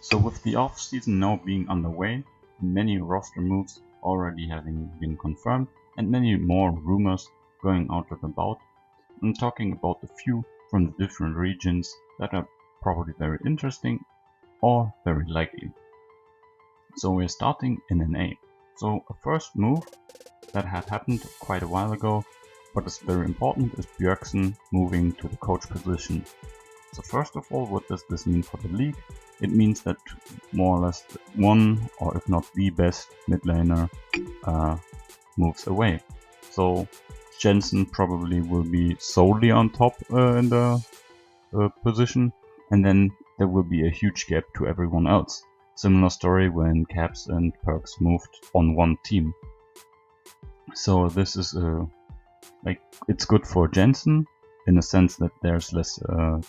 So with the off-season now being underway, many roster moves already having been confirmed, and many more rumors going out and about, I'm talking about a few from the different regions that are probably very interesting or very likely. So we're starting in NA. So a first move that had happened quite a while ago, but is very important, is Bjergsen moving to the coach position. So first of all, what does this mean for the league? It means that more or less one, or if not the best mid laner moves away. So Jensen probably will be solely on top in the position, and then there will be a huge gap to everyone else. Similar story when Caps and Perks moved on one team. So this is it's good for Jensen in a sense that there's less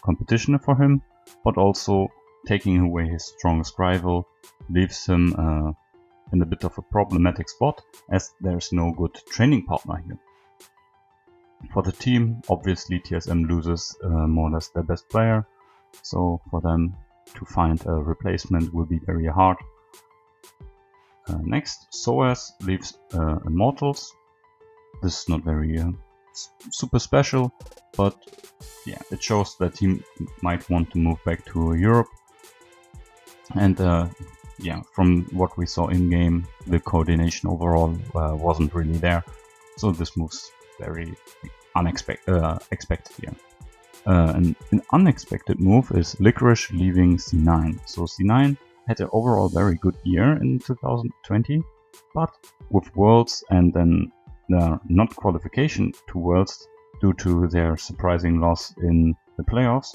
competition for him, but also taking away his strongest rival leaves him in a bit of a problematic spot, as there's no good training partner here. For the team, obviously TSM loses more or less their best player, so for them to find a replacement will be very hard. Next, SOAS leaves Immortals. This is not very super special, but yeah, it shows that he might want to move back to Europe. And yeah, from what we saw in game, the coordination overall wasn't really there, so this move's very expected here. An unexpected move is Licorice leaving C9. So C9 had an overall very good year in 2020, but with Worlds and then not qualification to Worlds due to their surprising loss in the playoffs,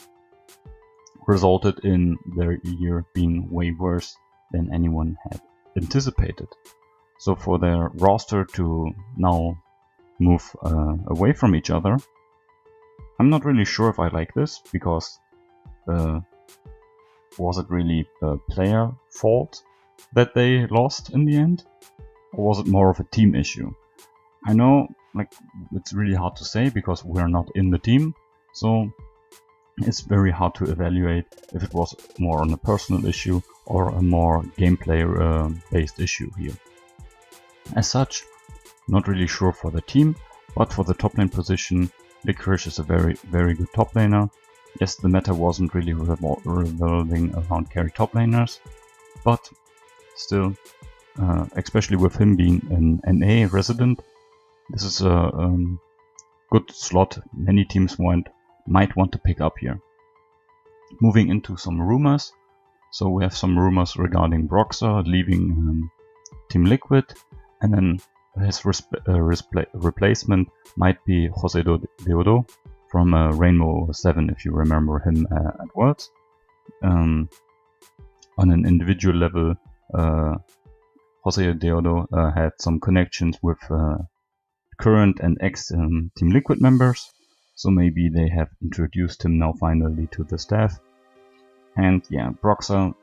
resulted in their year being way worse than anyone had anticipated. So for their roster to now move away from each other, I'm not really sure if I like this, because was it really a player fault that they lost in the end? Or was it more of a team issue? I know, like, it's really hard to say because we're not in the team, so it's very hard to evaluate if it was more on a personal issue or a more gameplay based issue here. As such, not really sure for the team, but for the top lane position, Licorice is a very good top laner. Yes, the meta wasn't really revolving around carry top laners, but still, especially with him being an NA resident, this is a good slot many teams might want to pick up here. Moving into some rumors. So we have some rumors regarding Broxer leaving Team Liquid, and then his replacement might be Jose Deodo from Rainbow 7, if you remember him at Worlds. On an individual level, Jose Deodo had some connections with current and ex-Team Liquid members, so maybe they have introduced him now finally to the staff. And yeah, Broxer,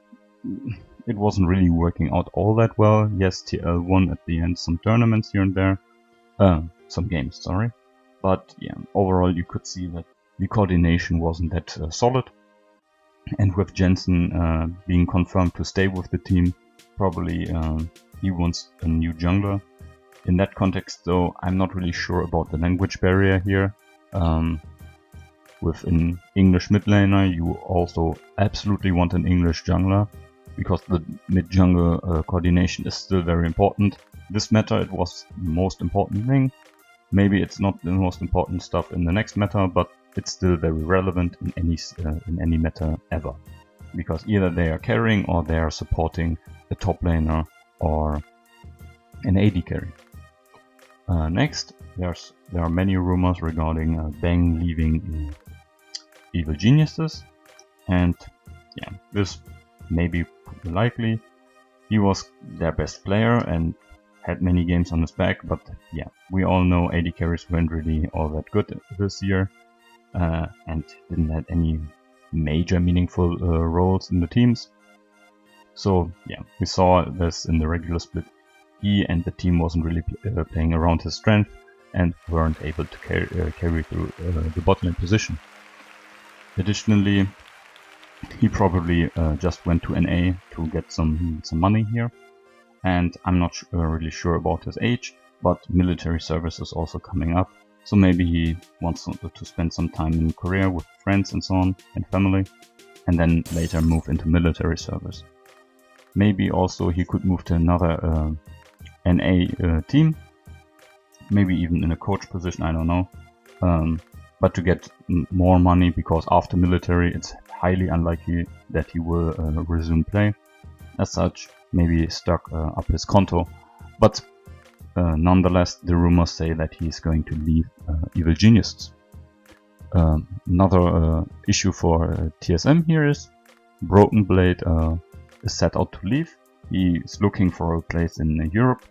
it wasn't really working out all that well. Yes, TL won at the end some tournaments here and there, some games, sorry. But yeah, overall you could see that the coordination wasn't that solid. And with Jensen being confirmed to stay with the team, probably he wants a new jungler. In that context though, I'm not really sure about the language barrier here. With an English mid laner, you also absolutely want an English jungler, because the mid-jungle coordination is still very important. This meta, it was the most important thing. Maybe it's not the most important stuff in the next meta, but it's still very relevant in any meta ever. Because either they are carrying or they are supporting a top laner or an AD carry. Next, there are many rumors regarding Bang leaving Evil Geniuses, and yeah, this may be likely. He was their best player and had many games on his back, but yeah, we all know AD carries weren't really all that good this year, and didn't have any major meaningful roles in the teams. So yeah, we saw this in the regular split. He and the team wasn't really playing around his strength and weren't able to carry through the bot lane position. Additionally, He probably just went to NA to get some money here, and I'm not really sure about his age, but military service is also coming up, so maybe he wants to spend some time in Korea with friends and so on, and family, and then later move into military service. Maybe also he could move to another NA team, maybe even in a coach position, I don't know, but to get more money, because after military it's highly unlikely that he will resume play. As such, maybe stuck up his konto, but nonetheless the rumors say that he's going to leave Evil Geniuses. Another issue for TSM here is Broken Blade is set out to leave. He is looking for a place in Europe,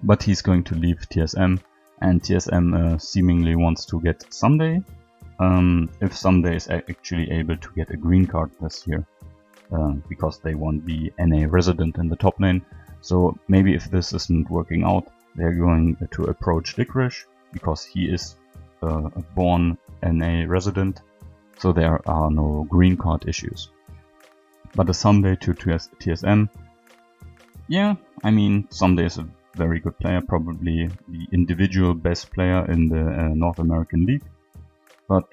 but he's going to leave TSM, and TSM seemingly wants to get Sunday, if Sunday is actually able to get a green card this year, because they want the NA resident in the top lane. So maybe if this isn't working out, they're going to approach Licorice, because he is a born NA resident, so there are no green card issues. But a Sunday to TSM, yeah, I mean, Sunday is a very good player, probably the individual best player in the North American League. But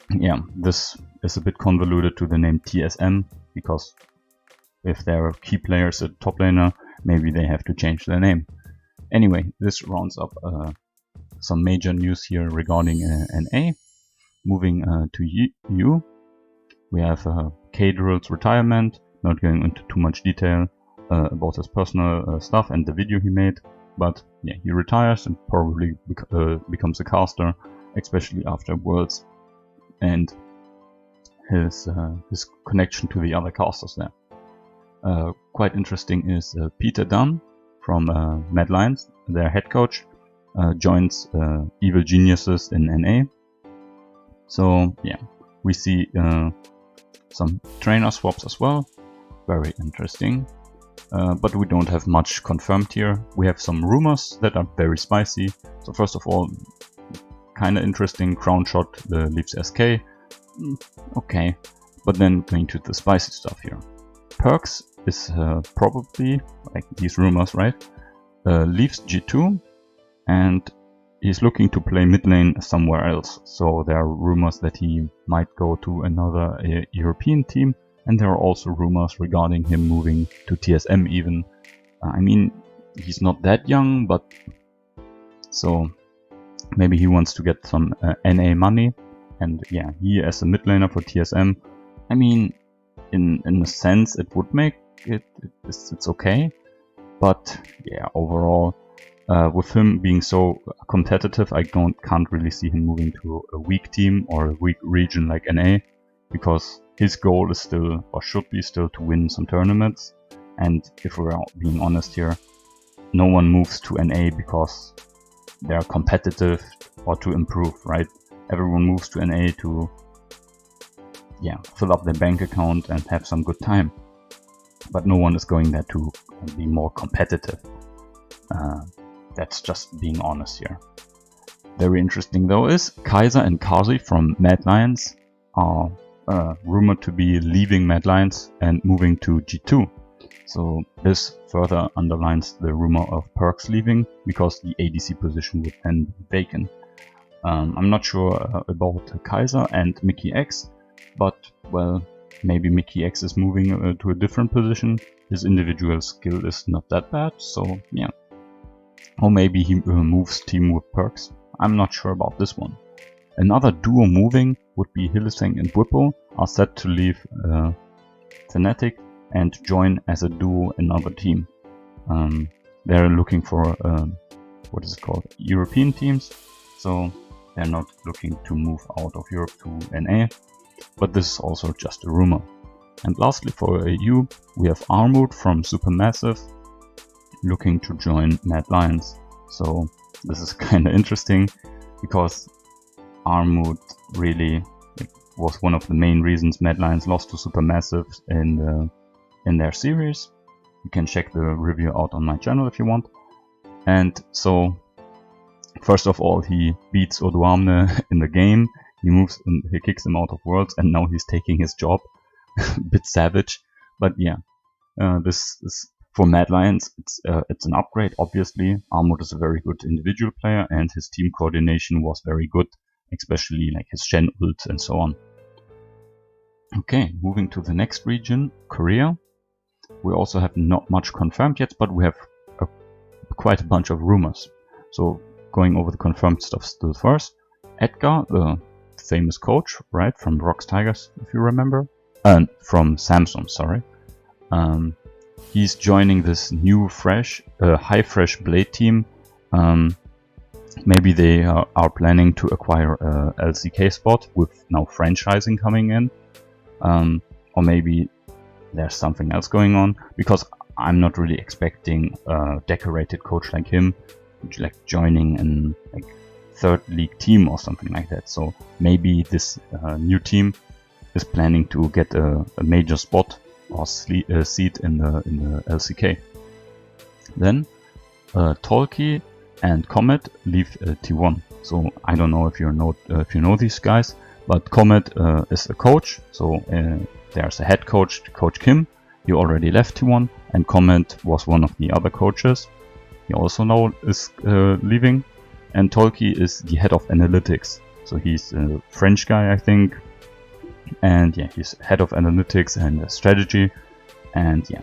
yeah, this is a bit convoluted to the name TSM, because if there are key players at top laner, maybe they have to change their name. Anyway, this rounds up some major news here regarding NA. Moving to U, we have Kadril's retirement, not going into too much detail about his personal stuff and the video he made, but yeah, he retires and probably becomes a caster, especially after Worlds, and his connection to the other casters there. Quite interesting is Peter Dunn from Mad Lions, their head coach, joins Evil Geniuses in NA. So yeah, we see some trainer swaps as well, very interesting. But we don't have much confirmed here. We have some rumors that are very spicy. So first of all, kinda interesting, Crown Shot leaves SK. Okay, but then going to the spicy stuff here. Perks is probably, like these rumors, right? Leaves G2 and he's looking to play mid lane somewhere else. So there are rumors that he might go to another European team. And there are also rumors regarding him moving to TSM even. I mean, he's not that young, but so maybe he wants to get some NA money. And yeah, he as a mid laner for TSM, I mean, in a sense it would make it's okay. But yeah, overall, with him being so competitive, I can't really see him moving to a weak team or a weak region like NA, because his goal is still, or should be still, to win some tournaments. And if we're being honest here, no one moves to NA because they're competitive or to improve, right? Everyone moves to NA to, yeah, fill up their bank account and have some good time. But no one is going there to be more competitive. That's just being honest here. Very interesting though is Kaiser and Kazi from Mad Lions are rumored to be leaving Mad Lions and moving to G2. So this further underlines the rumor of Perks leaving, because the ADC position would then be vacant. I'm not sure about Kaiser and Mickey X, but well, maybe Mickey X is moving to a different position. His individual skill is not that bad, so yeah. Or maybe he moves team with Perks. I'm not sure about this one. Another duo moving would be Hylissang and Whipple, are set to leave Fnatic and join as a duo another team. They're looking for what is it called? European teams, so they're not looking to move out of Europe to NA, but this is also just a rumor. And lastly, for EU, we have Armwood from Supermassive looking to join Mad Lions. So this is kind of interesting, because Armwood really was one of the main reasons Mad Lions lost to Supermassive in their series. You can check the review out on my channel if you want. And so, first of all, he beats Odoamne in the game. He moves and he kicks him out of Worlds, and now he's taking his job. Bit savage, but yeah. This is for Mad Lions. It's an upgrade. Obviously, Armut is a very good individual player, and his team coordination was very good, especially like his Shen ult and so on. Okay, moving to the next region, Korea. We also have not much confirmed yet, but we have quite a bunch of rumors. So going over the confirmed stuff still first. Edgar, the famous coach, right, from Rocks Tigers, if you remember, from Samsung, sorry. He's joining this new high fresh Blade team. Maybe they are planning to acquire a LCK spot with now franchising coming in, or maybe there's something else going on, because I'm not really expecting a decorated coach like him, like joining an like third league team or something like that. So maybe this new team is planning to get a major spot or seat in the LCK. Then Tolki and Comet leave T1. So I don't know if you know these guys, but Comet is a coach. So there's a head coach, Coach Kim. He already left T1, and Comet was one of the other coaches. He also now is leaving, and Tolki is the head of analytics. So he's a French guy, I think. And yeah, he's head of analytics and strategy. And yeah,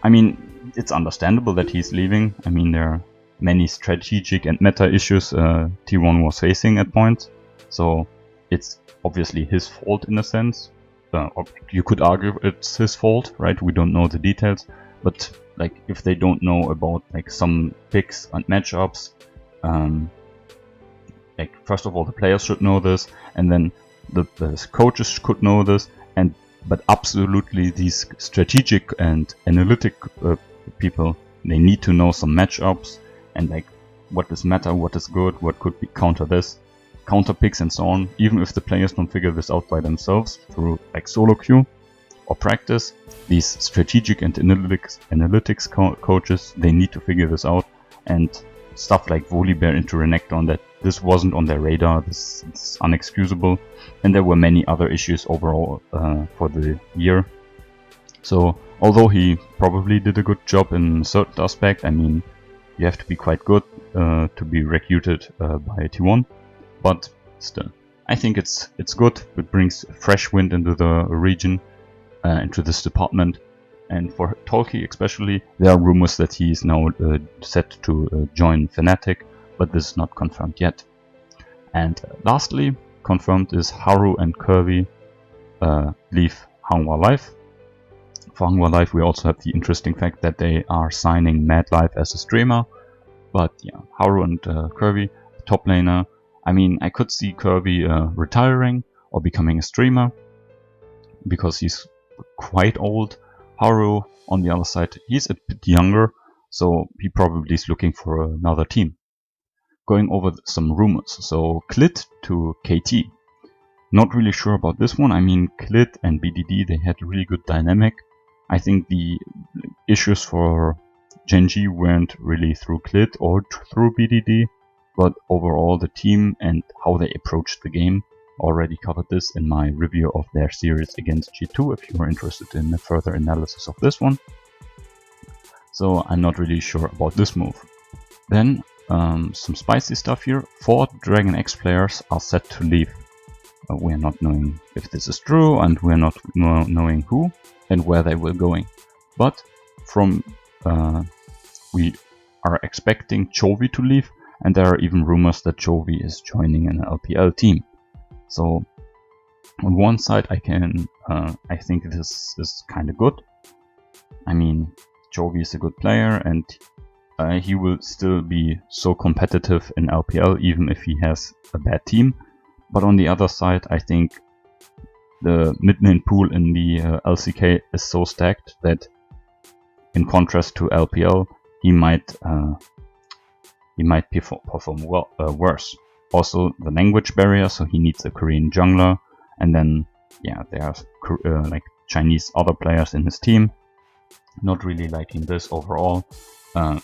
I mean, it's understandable that he's leaving. I mean, there are many strategic and meta issues T1 was facing at points. So it's obviously his fault in a sense. You could argue it's his fault, right? We don't know the details. But like, if they don't know about like some picks and matchups, like first of all, the players should know this, and then the coaches could know this, but absolutely these strategic and analytic people, they need to know some matchups and like what is meta, what is good, what could be counter this, counter picks and so on. Even if the players don't figure this out by themselves through like solo queue or practice, these strategic and analytics coaches, they need to figure this out. And stuff like Volibear into Renekton, that this wasn't on their radar, this is unexcusable. And there were many other issues overall for the year. So although he probably did a good job in a certain aspect, I mean, you have to be quite good to be recruited by T1, but still, I think it's good. It brings fresh wind into the region, into this department. And for Tolki especially, there are rumors that he is now set to join Fnatic, but this is not confirmed yet. And lastly, confirmed is Haru and Kirby leave Hanwha Life. For Hanwha Life, we also have the interesting fact that they are signing Mad Life as a streamer. But yeah, Haru and Kirby, top laner. I mean, I could see Kirby retiring or becoming a streamer, because he's quite old. Haru, on the other side, he's a bit younger, so he probably is looking for another team. Going over some rumors. So Clit to KT. Not really sure about this one. I mean, Clit and BDD, they had a really good dynamic. I think the issues for Genji weren't really through Clit or through BDD, but overall the team and how they approached the game. Already covered this in my review of their series against G2 if you are interested in a further analysis of this one. So I'm not really sure about this move. Then some spicy stuff here. 4 Dragon X players are set to leave. We're not knowing if this is true, and we're not knowing who and where they will going. But from we are expecting Chovy to leave, and there are even rumors that Chovy is joining an LPL team. So on one side, I think this is kind of good. I mean, Chovy is a good player, and he will still be so competitive in LPL even if he has a bad team. But on the other side, I think the mid lane pool in the LCK is so stacked that, in contrast to LPL, he might perform worse. Also, the language barrier, so he needs a Korean jungler, and then yeah, there are like Chinese other players in his team. Not really liking this overall.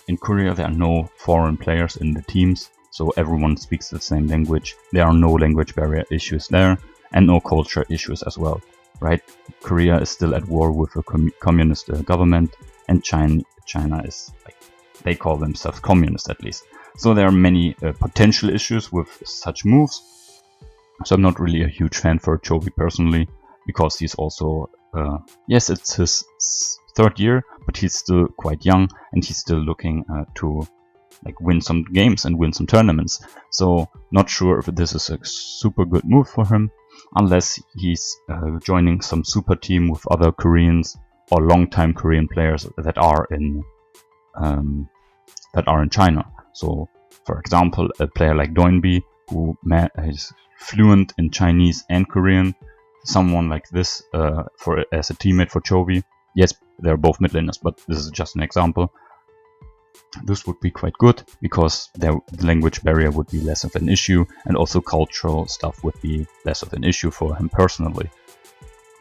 In Korea, there are no foreign players in the teams, so everyone speaks the same language. There are no language barrier issues there, and no culture issues as well, right? Korea is still at war with a communist government, and China is, like, they call themselves communist at least. So there are many potential issues with such moves. So I'm not really a huge fan for Chovy personally, because he's also, yes, it's his third year, but he's still quite young, and he's still looking to, like, win some games and win some tournaments. So not sure if this is a super good move for him, unless he's joining some super team with other Koreans or long-time Korean players that are in China. So, for example, a player like Doinby, who is fluent in Chinese and Korean, someone like this as a teammate for Chovy. Yes, they're both mid laners, but this is just an example. This would be quite good, because the language barrier would be less of an issue, and also cultural stuff would be less of an issue for him personally.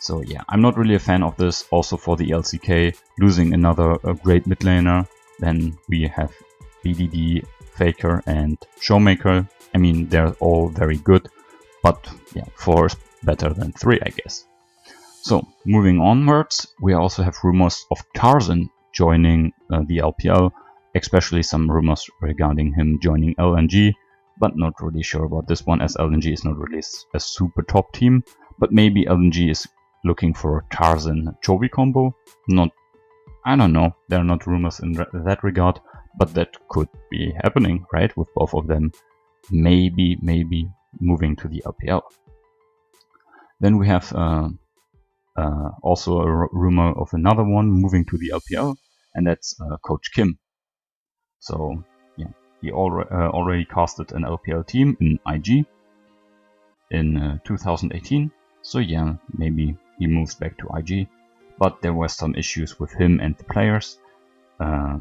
So yeah, I'm not really a fan of this. Also for the LCK, losing another great mid laner. Then we have BDD, Faker and Showmaker. I mean, they're all very good, but yeah, 4 is better than 3, I guess. So moving onwards, we also have rumors of Tarzan joining the LPL, especially some rumors regarding him joining LNG, but not really sure about this one, as LNG is not really a super top team. But maybe LNG is looking for a Tarzan Chovy combo. I don't know, there are not rumors in that regard, but that could be happening, right? With both of them maybe moving to the LPL. Then we have also a rumor of another one moving to the LPL, and that's Coach Kim. So yeah, he already casted an LPL team in IG in 2018. So yeah, maybe he moves back to IG. But there were some issues with him and the players,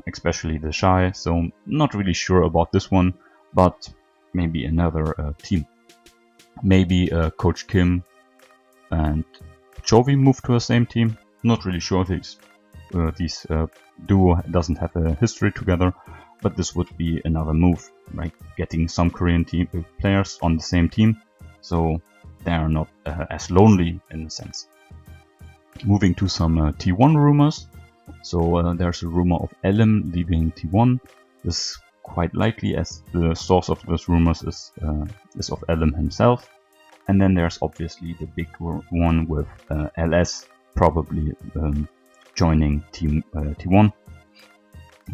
especially the Shy. So not really sure about this one, but maybe another team. Maybe Coach Kim and Chovy move to the same team. Not really sure. These duo doesn't have a history together, but this would be another move, right? Getting some Korean team players on the same team, so they are not as lonely in a sense. Moving to some T1 rumors. So there's a rumor of Elim leaving T1. This is quite likely, as the source of those rumors is of Elim himself. And then there's obviously the big one with LS probably joining Team T1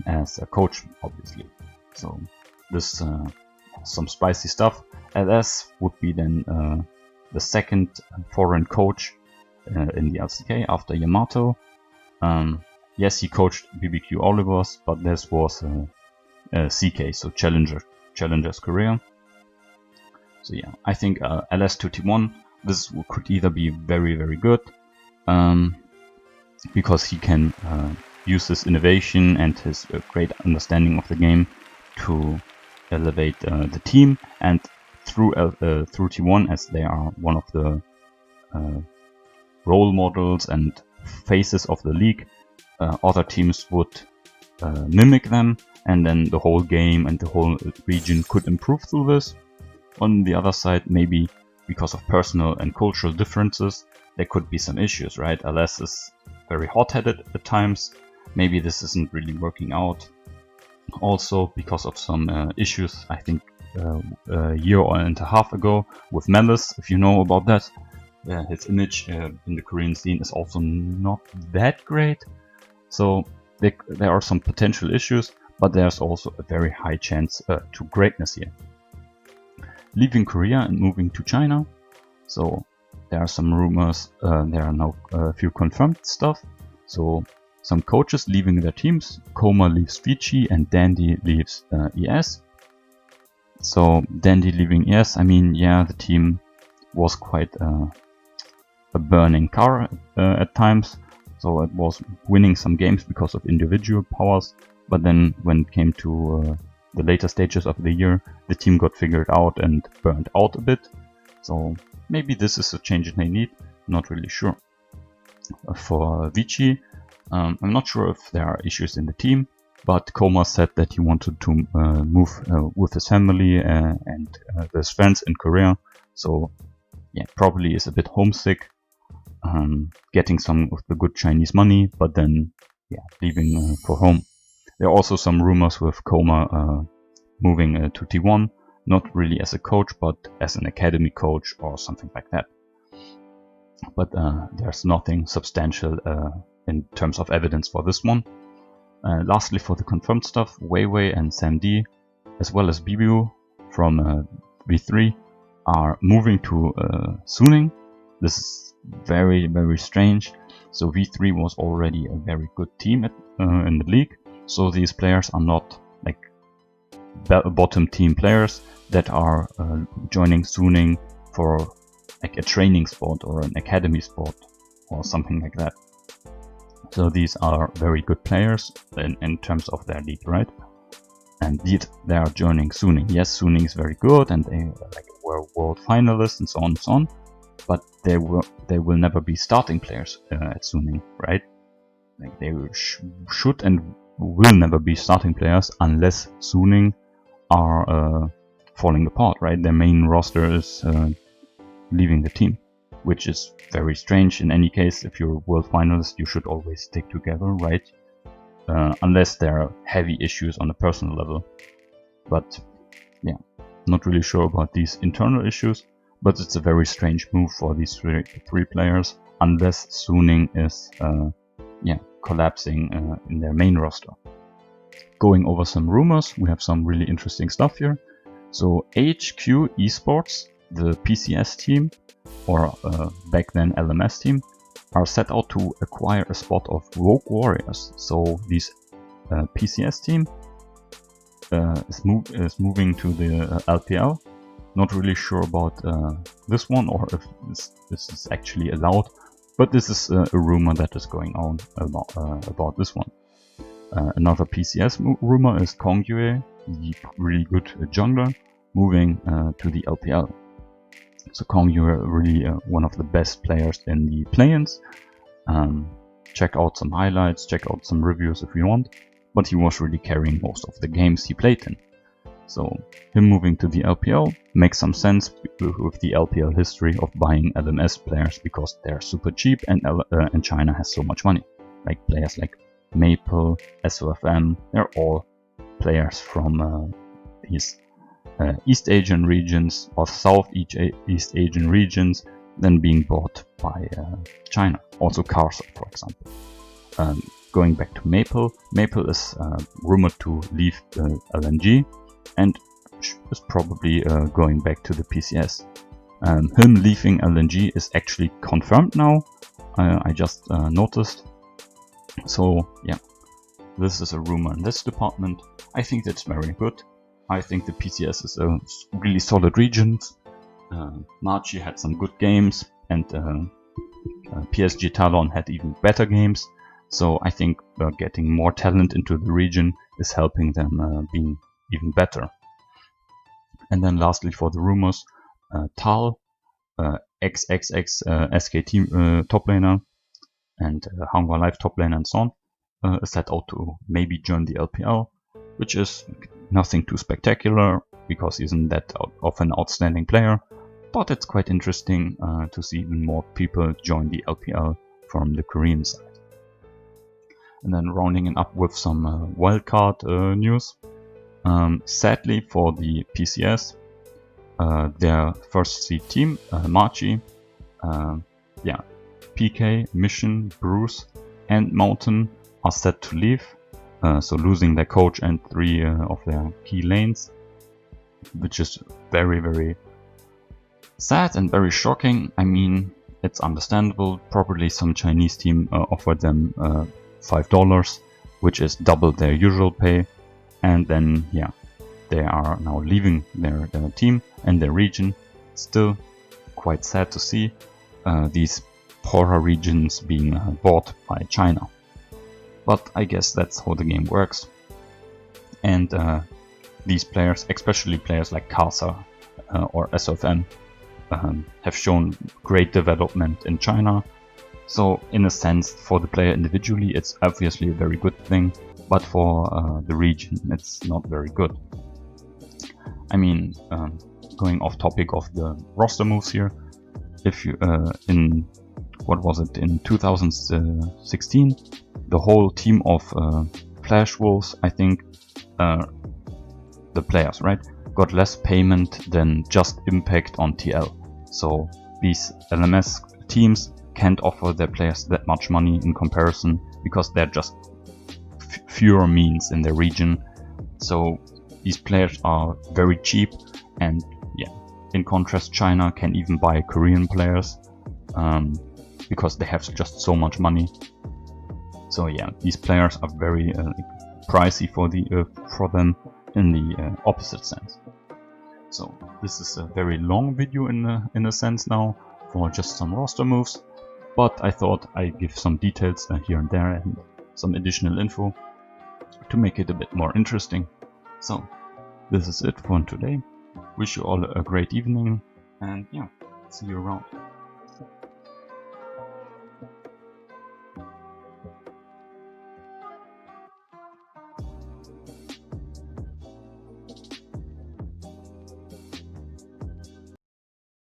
as a coach, obviously. So this some spicy stuff. LS would be then the second foreign coach in the LCK after Yamato. Yes, he coached BBQ Olivers, but this was CK, so Challengers Korea. So yeah, I think LS to T1, this could either be very good, because he can use his innovation and his great understanding of the game to elevate the team, and through T1, as they are one of the role models and faces of the league, other teams would mimic them, and then the whole game and the whole region could improve through this. On the other side, maybe because of personal and cultural differences, there could be some issues, right? LS is very hot-headed at times. Maybe this isn't really working out. Also, because of some issues, I think a year and a half ago with Malice, if you know about that. His image in the Korean scene is also not that great. So there are some potential issues, but there's also a very high chance to greatness here. Leaving Korea and moving to China. So there are some rumors, there are now a few confirmed stuff. So some coaches leaving their teams. Koma leaves Vici and Dandy leaves ES. So Dandy leaving ES, I mean, yeah, the team was quite a burning car at times. So it was winning some games because of individual powers, but then when it came to the later stages of the year, the team got figured out and burned out a bit. So maybe this is a change they need, not really sure. For Vici, I'm not sure if there are issues in the team. but Koma said that he wanted to move with his family and his friends in Korea. So yeah, probably is a bit homesick, getting some of the good Chinese money, but then yeah, leaving for home. There are also some rumors with Koma moving to T1, not really as a coach, but as an academy coach or something like that. But there's nothing substantial in terms of evidence for this one. Lastly, for the confirmed stuff, Weiwei and Sam D, as well as Bibu from V3, are moving to Suning. This is very, very strange. So V3 was already a very good team in the league. So these players are not like bottom team players that are joining Suning for like a training sport or an academy sport or something like that. So these are very good players in terms of their league, right? And they are joining Suning. Yes, Suning is very good, and they were world finalists and so on and so on. But they will never be starting players at Suning, right? Like they should and will never be starting players unless Suning are falling apart, right? Their main roster is leaving the team, which is very strange. In any case, if you're a world finalist, you should always stick together, right? Unless there are heavy issues on a personal level. But yeah, not really sure about these internal issues, but it's a very strange move for these three players, unless Suning is collapsing in their main roster. Going over some rumors, we have some really interesting stuff here. So HQ Esports, the PCS team, or back then LMS team, are set out to acquire a spot of Rogue Warriors. So this PCS team is moving to the LPL. Not really sure about this one, or if this is actually allowed, but this is a rumor that is going on about this one. Another PCS rumor is Kongyue, the really good jungler, moving to the LPL. So Kongyue really one of the best players in the play-ins. Check out some highlights, check out some reviews if you want, but he was really carrying most of the games he played in. So him moving to the LPL makes some sense with the LPL history of buying LMS players, because they're super cheap and China has so much money. Like players like Maple, SOFM, they're all players from these East Asian regions or South East Asian regions, then being bought by China. Also Carso, for example. Going back to Maple, Maple is rumored to leave LNG and is probably going back to the PCS. Him leaving LNG is actually confirmed now. I just noticed. So yeah, this is a rumor in this department. I think that's very good. I think the PCS is a really solid region. Marchi had some good games, and PSG Talon had even better games. So I think getting more talent into the region is helping them being even better. And then lastly, for the rumors, Tal, XXX SKT top laner, and Hanwha Life top laner and so on, is set out to maybe join the LPL, which is nothing too spectacular because he isn't that of an outstanding player, but it's quite interesting to see even more people join the LPL from the Korean side. And then rounding it up with some wildcard news. Sadly for the PCS, their first seed team, Marchi, PK, Mission, Bruce, and Mountain are set to leave, so losing their coach and 3 of their key lanes, which is very, very sad and very shocking. I mean, it's understandable. Probably some Chinese team offered them $5, which is double their usual pay, and then yeah, they are now leaving their team and their region. Still quite sad to see these poorer regions being bought by China. But I guess that's how the game works. And these players, especially players like Karsa or SOFM, have shown great development in China. So in a sense, for the player individually, it's obviously a very good thing, but for the region, it's not very good. I mean, going off topic of the roster moves here, if you in what was it, in 2016, the whole team of Flash Wolves, I think, the players, right, got less payment than just Impact on TL. So these LMS teams can't offer their players that much money in comparison because they're just fewer means in their region. So these players are very cheap, and yeah, in contrast, China can even buy Korean players because they have just so much money. So yeah, these players are very pricey for them in the opposite sense. So this is a very long video in a sense now for just some roster moves, but I thought I'd give some details here and there and some additional info to make it a bit more interesting. So this is it for today. Wish you all a great evening, and yeah, see you around.